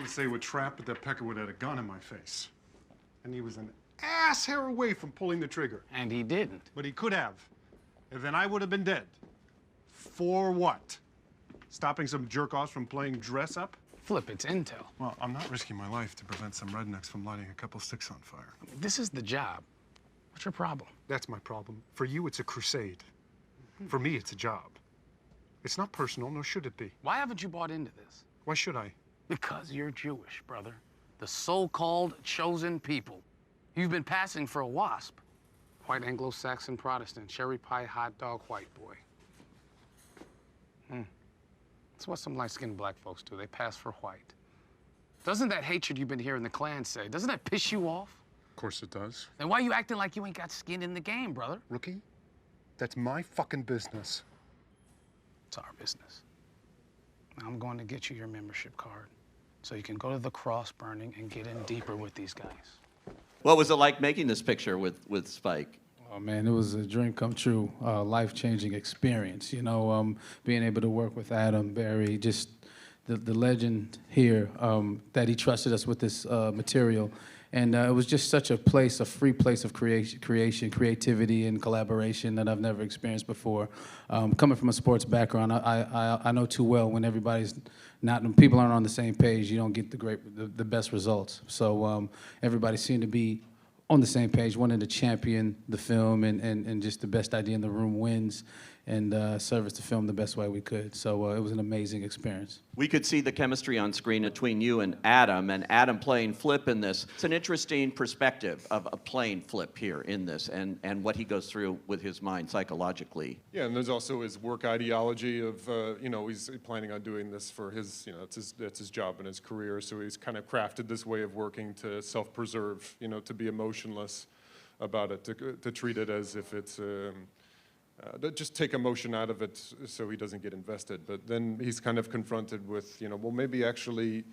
to say with Trap, but that Peckerwood had a gun in my face. And he was an ass hair away from pulling the trigger. And he didn't. But he could have. And then I would have been dead. For what? Stopping some jerk-offs from playing dress-up? Flip, it's intel. Well, I'm not risking my life to prevent some rednecks from lighting a couple sticks on fire. This is the job. What's your problem? That's my problem. For you, it's a crusade. For me, it's a job. It's not personal, nor should it be. Why haven't you bought into this? Why should I? Because you're Jewish, brother. The so-called chosen people. You've been passing for a WASP. White Anglo-Saxon Protestant, cherry pie, hot dog, white boy. That's what some light-skinned black folks do. They pass for white. Doesn't that hatred you've been hearing the Klan say, doesn't that piss you off? Of course it does. Then why are you acting like you ain't got skin in the game, brother? Rookie, that's my fucking business. It's our business. Now I'm going to get you your membership card so you can go to the cross burning and get in deeper with these guys. What was it like making this picture with Spike? Oh man, it was a dream come true, life-changing experience. You know, being able to work with Adam, Barry, just the legend here, that he trusted us with this material. And it was just such a place, a free place of creation, creativity, and collaboration that I've never experienced before. Coming from a sports background, I know too well when when people aren't on the same page, you don't get the best results. So everybody seemed to be on the same page, wanting to champion the film, and just the best idea in the room wins, and service the film the best way we could. So it was an amazing experience. We could see the chemistry on screen between you and Adam playing Flip in this. It's an interesting perspective of playing Flip here in this, and what he goes through with his mind psychologically. Yeah, and there's also his work ideology of, you know, he's planning on doing this for his, you know, that's his job and his career, so he's kind of crafted this way of working to self-preserve, you know, to be emotionless about it, to treat it as if it's, just take emotion out of it so he doesn't get invested. But then he's kind of confronted with, you know, well, maybe actually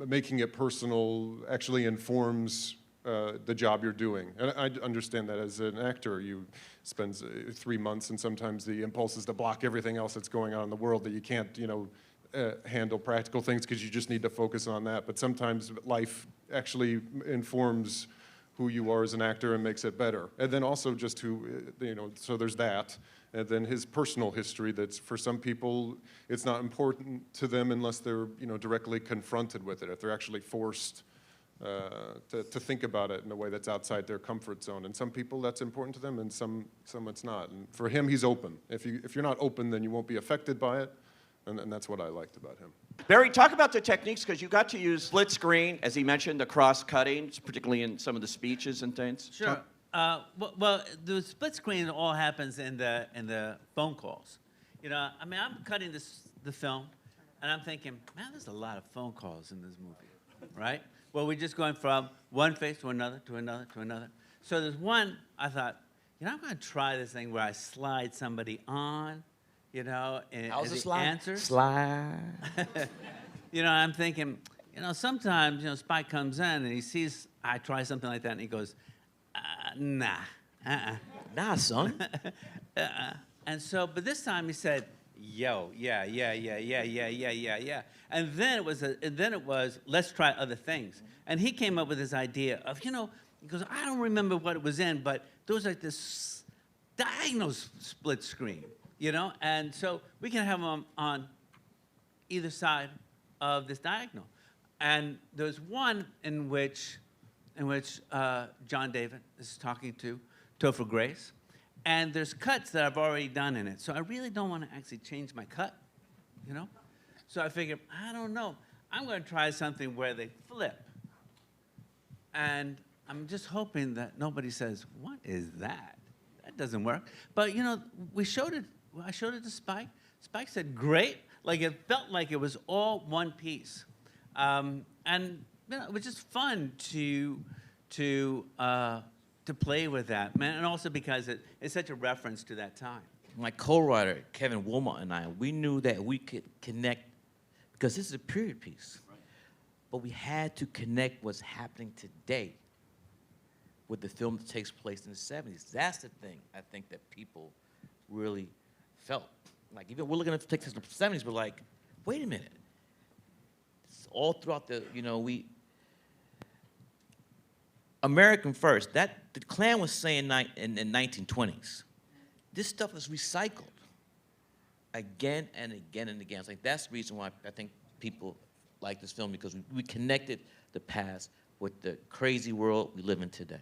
making it personal actually informs the job you're doing. And I understand that as an actor, you spend 3 months, and sometimes the impulse is to block everything else that's going on in the world, that you can't, you know, handle practical things because you just need to focus on that. But sometimes life actually informs who you are as an actor and makes it better. And then also just who, you know, so there's that. And then his personal history, that's for some people, it's not important to them unless they're, you know, directly confronted with it, if they're actually forced to think about it in a way that's outside their comfort zone. And some people, that's important to them, and some it's not. And for him, he's open. If you're not open, then you won't be affected by it. And that's what I liked about him. Barry, talk about the techniques, because you got to use split screen, as he mentioned, the cross-cutting, particularly in some of the speeches and things. Sure. Well, the split screen all happens in the phone calls. You know, I mean, I'm cutting the film, and I'm thinking, man, there's a lot of phone calls in this movie, right? Well, we're just going from one face to another, to another, to another. So there's one, I thought, you know, I'm going to try this thing where I slide somebody on, you know, and How's the slide? answers. Slide. You know, I'm thinking, you know, sometimes, you know, Spike comes in and he sees I try something like that, and he goes, nah, Nah, son. And so, but this time he said, yo, yeah. And then it was, let's try other things. And he came up with this idea of, you know, he goes, I don't remember what it was in, but there was like this diagonal split screen, you know? And so we can have them on either side of this diagonal. And there's one in which John David is talking to Topher Grace. And there's cuts that I've already done in it. So I really don't want to actually change my cut, you know? So I figured, I don't know. I'm going to try something where they flip. And I'm just hoping that nobody says, what is that? That doesn't work. But, you know, I showed it to Spike. Spike said, great. Like, it felt like it was all one piece. And, you know, it was just fun to play with that, man, and also because it's such a reference to that time. My co-writer, Kevin Wilmot, and I, we knew that we could connect, because this is a period piece. Right. But we had to connect what's happening today with the film that takes place in the 70s. That's the thing I think that people really felt. Like, even we're looking at the 70s, we're like, wait a minute. all throughout the, American first. That the Klan was saying in the 1920s. This stuff is recycled again and again and again. It's like that's the reason why I think people like this film, because we connected the past with the crazy world we live in today.